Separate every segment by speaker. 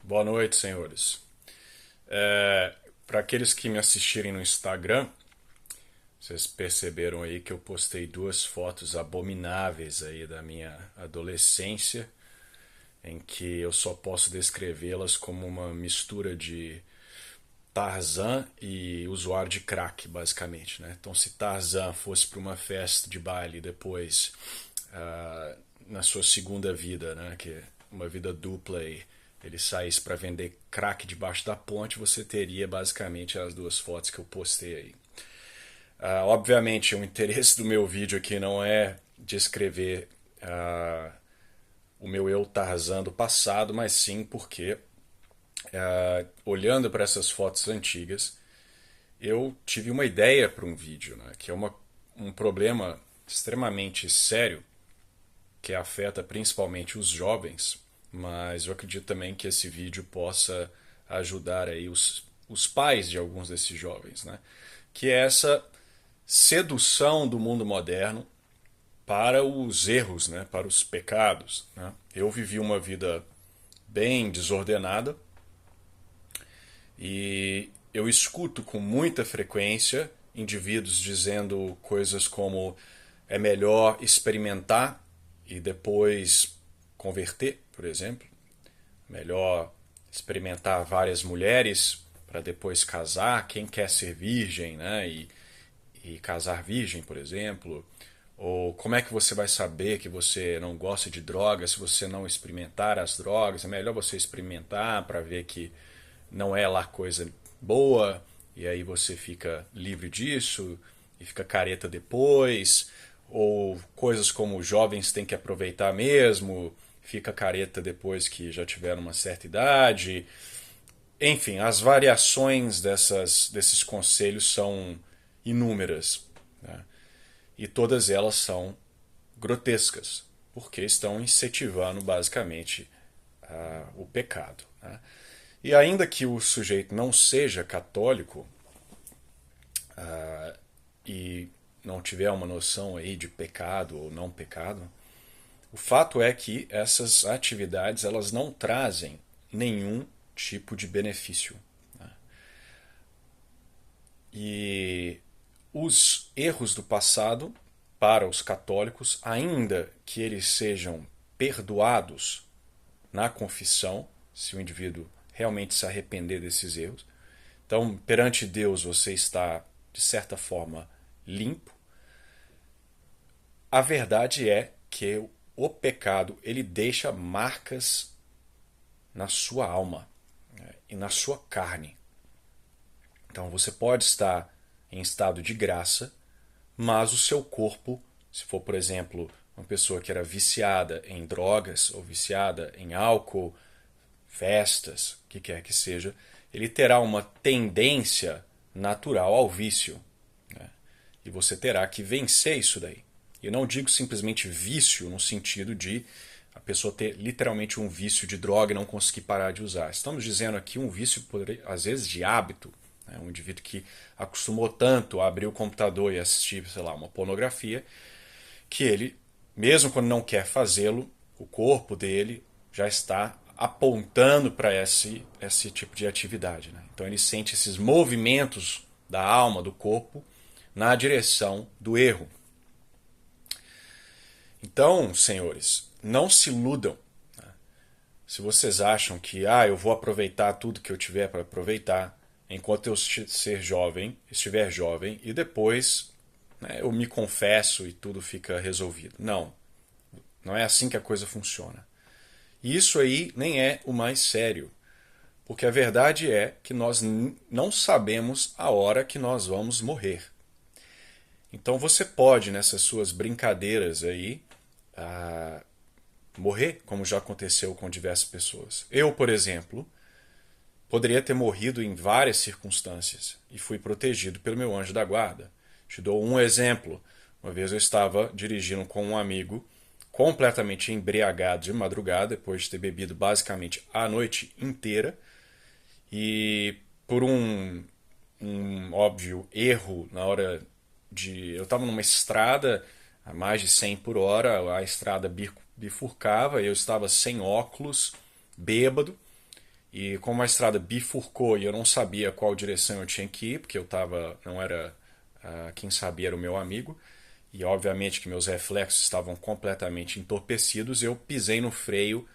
Speaker 1: Boa noite, senhores. Para aqueles que me assistirem no Instagram, vocês perceberam aí que eu postei duas fotos abomináveis aí da minha adolescência, em que eu só posso descrevê-las como uma mistura de Tarzan e usuário de crack, basicamente, né? Então, se Tarzan fosse para uma festa de baile depois, na sua segunda vida, né, que é uma vida dupla aí, ele saísse para vender crack debaixo da ponte, você teria basicamente as duas fotos que eu postei aí. Obviamente, o interesse do meu vídeo aqui não é descrever o meu eu Tarzan do passado, mas sim porque, olhando para essas fotos antigas, eu tive uma ideia para um vídeo, né, que é um problema extremamente sério que afeta principalmente os jovens, mas eu acredito também que esse vídeo possa ajudar aí os pais de alguns desses jovens, né? Que é essa sedução do mundo moderno para os erros, né? Para os pecados, né? Eu vivi uma vida bem desordenada e eu escuto com muita frequência indivíduos dizendo coisas como é melhor experimentar e depois converter, por exemplo. Melhor experimentar várias mulheres para depois casar. Quem quer ser virgem, né? E casar virgem, por exemplo. Ou como é que você vai saber que você não gosta de drogas se você não experimentar as drogas? É melhor você experimentar para ver que não é lá coisa boa e aí você fica livre disso e fica careta depois. Ou coisas como jovens têm que aproveitar mesmo, fica careta depois que já tiveram uma certa idade. Enfim, as variações desses conselhos são inúmeras, né? E todas elas são grotescas, porque estão incentivando basicamente o pecado, né? E ainda que o sujeito não seja católico e não tiver uma noção aí de pecado ou não pecado, o fato é que essas atividades elas não trazem nenhum tipo de benefício, né? E os erros do passado, para os católicos, ainda que eles sejam perdoados na confissão, se o indivíduo realmente se arrepender desses erros, então perante Deus você está, de certa forma, limpo. A verdade é que o pecado ele deixa marcas na sua alma, né, e na sua carne. Então você pode estar em estado de graça, mas o seu corpo, se for, por exemplo, uma pessoa que era viciada em drogas ou viciada em álcool, festas, o que quer que seja, ele terá uma tendência natural ao vício, né? E você terá que vencer isso daí. E eu não digo simplesmente vício no sentido de a pessoa ter literalmente um vício de droga e não conseguir parar de usar. Estamos dizendo aqui um vício, às vezes, de hábito, né? Um indivíduo que acostumou tanto a abrir o computador e assistir, sei lá, uma pornografia, que ele, mesmo quando não quer fazê-lo, o corpo dele já está apontando para esse tipo de atividade, né? Então ele sente esses movimentos da alma, do corpo, na direção do erro. Então, senhores, não se iludam, né? Se vocês acham que eu vou aproveitar tudo que eu tiver para aproveitar enquanto eu estiver jovem e depois, né, eu me confesso e tudo fica resolvido. Não, não é assim que a coisa funciona. E isso aí nem é o mais sério, porque a verdade é que nós não sabemos a hora que nós vamos morrer. Então você pode, nessas suas brincadeiras aí, morrer, como já aconteceu com diversas pessoas. Eu, por exemplo, poderia ter morrido em várias circunstâncias e fui protegido pelo meu anjo da guarda. Te dou um exemplo. Uma vez eu estava dirigindo com um amigo completamente embriagado de madrugada, depois de ter bebido basicamente a noite inteira, e por um óbvio erro na hora de. Eu estava numa estrada a mais de 100 por hora, a estrada bifurcava, eu estava sem óculos, bêbado, E como a estrada bifurcou e eu não sabia qual direção eu tinha que ir, porque não era quem sabia era o meu amigo, e obviamente que meus reflexos estavam completamente entorpecidos, eu pisei no freio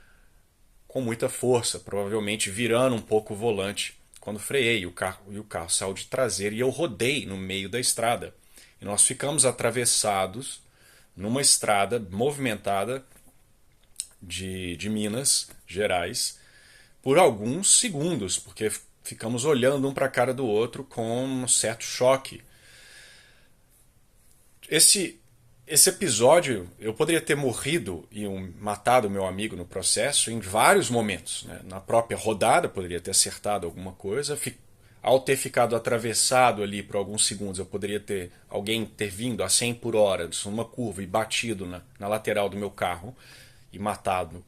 Speaker 1: com muita força, provavelmente virando um pouco o volante quando freiei, e o carro saiu de traseira e eu rodei no meio da estrada. E nós ficamos atravessados numa estrada movimentada de Minas Gerais por alguns segundos, porque ficamos olhando um para a cara do outro com um certo choque. Esse, esse episódio, eu poderia ter morrido e matado meu amigo no processo em vários momentos. Né? Na própria rodada, poderia ter acertado alguma coisa. Ao ter ficado atravessado ali por alguns segundos, eu poderia ter alguém ter vindo a 100 por hora numa curva e batido na lateral do meu carro e matado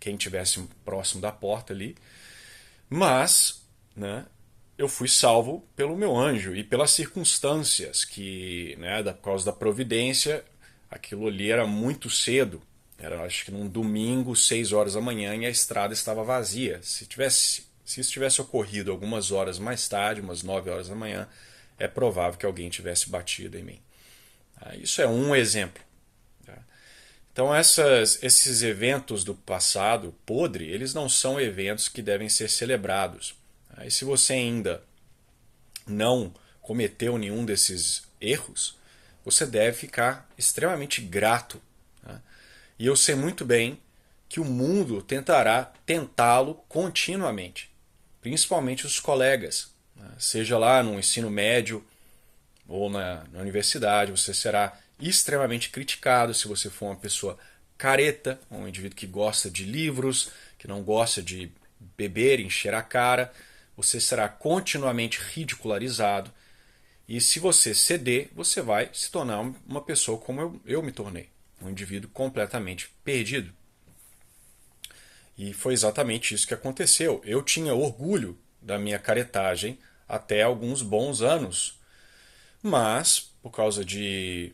Speaker 1: quem estivesse próximo da porta ali. Mas, né, eu fui salvo pelo meu anjo e pelas circunstâncias que, né, por causa da providência, aquilo ali era muito cedo. Era, acho que num domingo, 6 horas da manhã, e a estrada estava vazia. Se isso tivesse ocorrido algumas horas mais tarde, umas 9 horas da manhã, é provável que alguém tivesse batido em mim. Isso é um exemplo. Então esses eventos do passado podre, eles não são eventos que devem ser celebrados. E se você ainda não cometeu nenhum desses erros, você deve ficar extremamente grato. E eu sei muito bem que o mundo tentará tentá-lo continuamente, principalmente os colegas. Seja lá no ensino médio ou na universidade, você será extremamente criticado se você for uma pessoa careta, um indivíduo que gosta de livros, que não gosta de beber, encher a cara. Você será continuamente ridicularizado. E se você ceder, você vai se tornar uma pessoa como eu me tornei. Um indivíduo completamente perdido. E foi exatamente isso que aconteceu. Eu tinha orgulho da minha caretagem até alguns bons anos. Mas, por causa de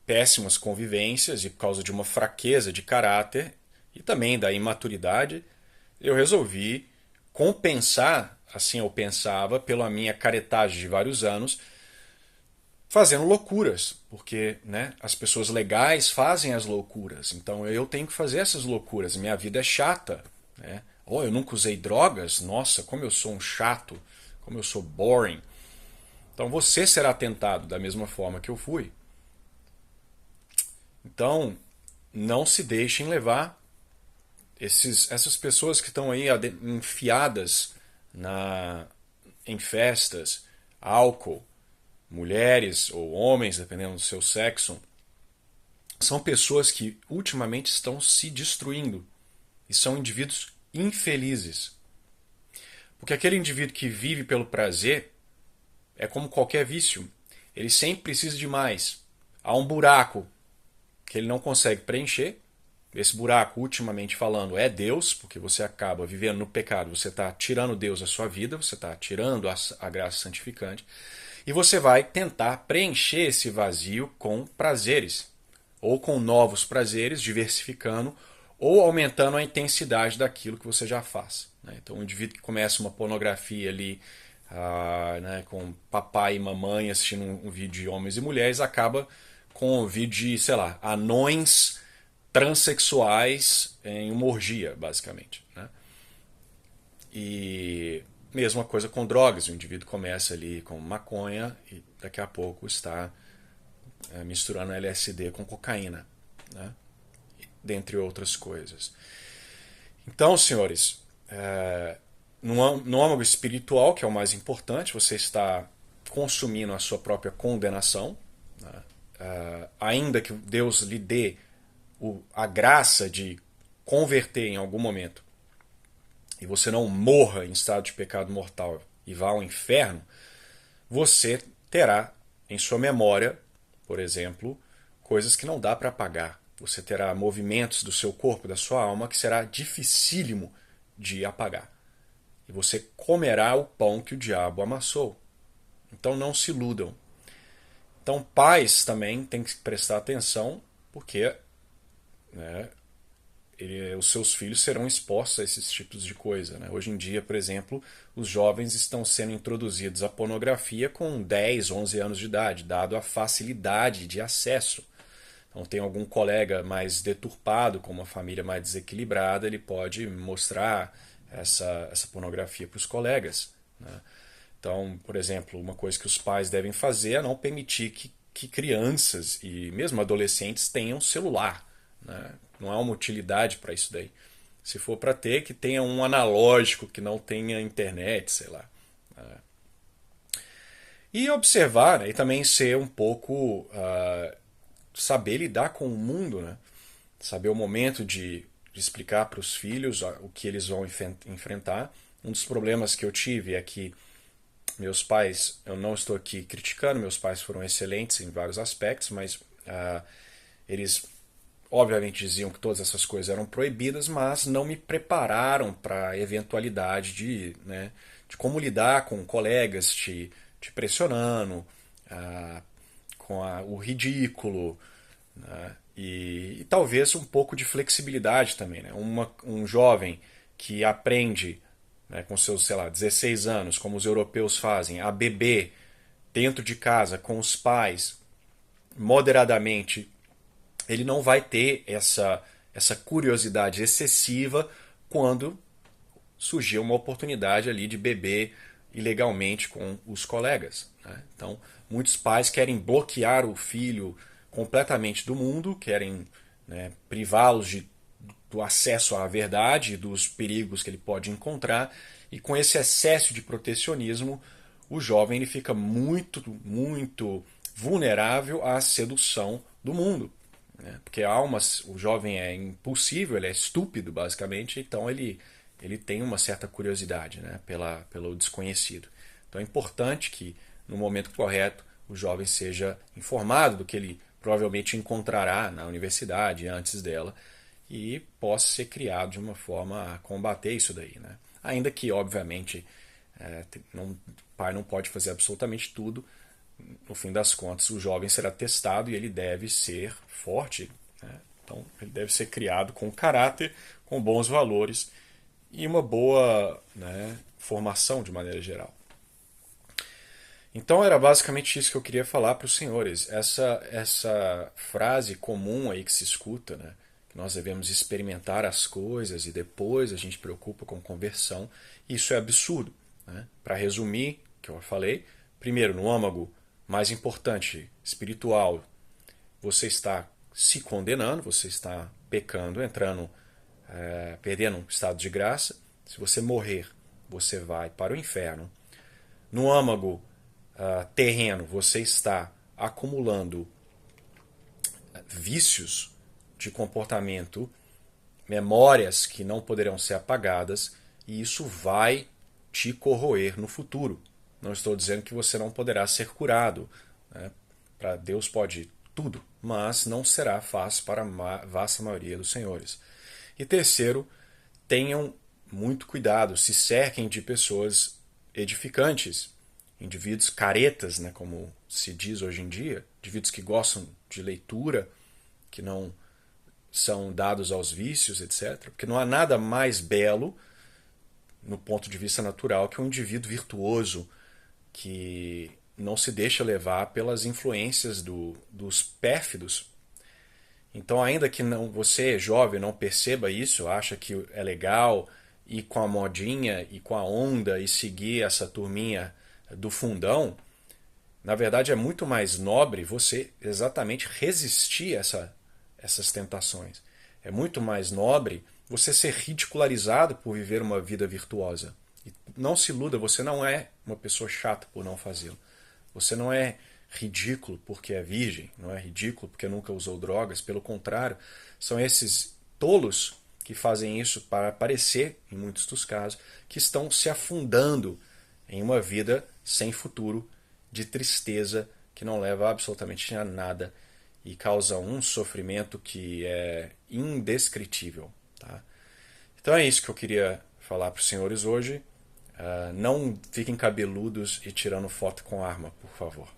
Speaker 1: péssimas convivências e por causa de uma fraqueza de caráter e também da imaturidade, eu resolvi compensar, assim eu pensava, pela minha caretagem de vários anos, fazendo loucuras, porque né, as pessoas legais fazem as loucuras, então eu tenho que fazer essas loucuras, minha vida é chata. Né? Oh, eu nunca usei drogas? Nossa, como eu sou um chato, como eu sou boring. Então você será tentado da mesma forma que eu fui. Então, não se deixem levar. Essas pessoas que estão aí enfiadas em festas, álcool, mulheres ou homens, dependendo do seu sexo, são pessoas que ultimamente estão se destruindo e são indivíduos infelizes. Porque aquele indivíduo que vive pelo prazer é como qualquer vício. Ele sempre precisa de mais. Há um buraco que ele não consegue preencher. Esse buraco, ultimamente falando, é Deus, porque você acaba vivendo no pecado, você está tirando Deus da sua vida, você está tirando a graça santificante, e você vai tentar preencher esse vazio com prazeres, ou com novos prazeres, diversificando, ou aumentando a intensidade daquilo que você já faz. Então, um indivíduo que começa uma pornografia ali, né, com papai e mamãe assistindo um vídeo de homens e mulheres, acaba com um vídeo de, sei lá, anões transexuais em uma orgia, basicamente. Né? E mesma coisa com drogas. O indivíduo começa ali com maconha e daqui a pouco está misturando LSD com cocaína, né? Dentre outras coisas. Então, senhores, no âmago espiritual, que é o mais importante, você está consumindo a sua própria condenação, né? Ainda que Deus lhe dê a graça de converter em algum momento e você não morra em estado de pecado mortal e vá ao inferno, você terá em sua memória, por exemplo, coisas que não dá para apagar. Você terá movimentos do seu corpo, da sua alma, que será dificílimo de apagar. E você comerá o pão que o diabo amassou. Então não se iludam. Então pais também têm que prestar atenção, porque né, os seus filhos serão expostos a esses tipos de coisa, né? Hoje em dia, por exemplo, os jovens estão sendo introduzidos à pornografia com 10, 11 anos de idade, dado a facilidade de acesso. Então, tem algum colega mais deturpado, com uma família mais desequilibrada, ele pode mostrar essa pornografia para os colegas, né? Então, por exemplo, uma coisa que os pais devem fazer é não permitir que crianças e mesmo adolescentes tenham celular, né? Não há uma utilidade para isso daí. Se for para ter, que tenha um analógico, que não tenha internet, sei lá. E observar, né? E também ser um pouco saber lidar com o mundo, né? Saber o momento de explicar para os filhos o que eles vão enfrentar. Um dos problemas que eu tive é que meus pais, eu não estou aqui criticando, meus pais foram excelentes em vários aspectos, mas eles obviamente diziam que todas essas coisas eram proibidas, mas não me prepararam para a eventualidade né, de como lidar com colegas te pressionando, com o ridículo, né, e talvez um pouco de flexibilidade também. Né? Um jovem que aprende, né, com seus, sei lá, 16 anos, como os europeus fazem, a beber dentro de casa com os pais, moderadamente, ele não vai ter essa curiosidade excessiva quando surgir uma oportunidade ali de beber ilegalmente com os colegas, né? Então, muitos pais querem bloquear o filho completamente do mundo, querem, né, privá-los do acesso à verdade, dos perigos que ele pode encontrar, e com esse excesso de protecionismo, o jovem ele fica muito, muito vulnerável à sedução do mundo, né? Porque o jovem é impulsivo, ele é estúpido, basicamente, então ele tem uma certa curiosidade, né, pelo desconhecido. Então é importante que, no momento correto, o jovem seja informado do que ele provavelmente encontrará na universidade antes dela e possa ser criado de uma forma a combater isso daí, né? Ainda que, obviamente, o pai não pode fazer absolutamente tudo. No fim das contas, o jovem será testado e ele deve ser forte, né? Então, ele deve ser criado com caráter, com bons valores e uma boa, né, formação de maneira geral. Então era basicamente isso que eu queria falar para os senhores. Essa frase comum aí que se escuta, né, que nós devemos experimentar as coisas e depois a gente preocupa com conversão, isso é absurdo, né? Para resumir, o que eu falei, primeiro, no âmago mais importante, espiritual, você está se condenando, você está pecando, entrando, perdendo um estado de graça. Se você morrer, você vai para o inferno. No âmago terreno, você está acumulando vícios de comportamento, memórias que não poderão ser apagadas, e isso vai te corroer no futuro. Não estou dizendo que você não poderá ser curado, né? Para Deus pode tudo, mas não será fácil para a vasta maioria dos senhores. E terceiro, tenham muito cuidado, se cerquem de pessoas edificantes, indivíduos caretas, né, como se diz hoje em dia, indivíduos que gostam de leitura, que não são dados aos vícios, etc. Porque não há nada mais belo, no ponto de vista natural, que um indivíduo virtuoso que não se deixa levar pelas influências dos pérfidos. Então, ainda que você, jovem, não perceba isso, acha que é legal ir com a modinha e com a onda e seguir essa turminha do fundão, na verdade é muito mais nobre você exatamente resistir essas tentações. É muito mais nobre você ser ridicularizado por viver uma vida virtuosa. E não se iluda, você não é uma pessoa chata por não fazê-lo. Você não é ridículo porque é virgem, não é ridículo porque nunca usou drogas. Pelo contrário, são esses tolos que fazem isso para parecer, em muitos dos casos, que estão se afundando em uma vida sem futuro, de tristeza, que não leva absolutamente a nada e causa um sofrimento que é indescritível. Tá? Então é isso que eu queria falar para os senhores hoje. Não fiquem cabeludos e tirando foto com arma, por favor.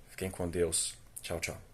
Speaker 1: Fiquem com Deus. Tchau, tchau.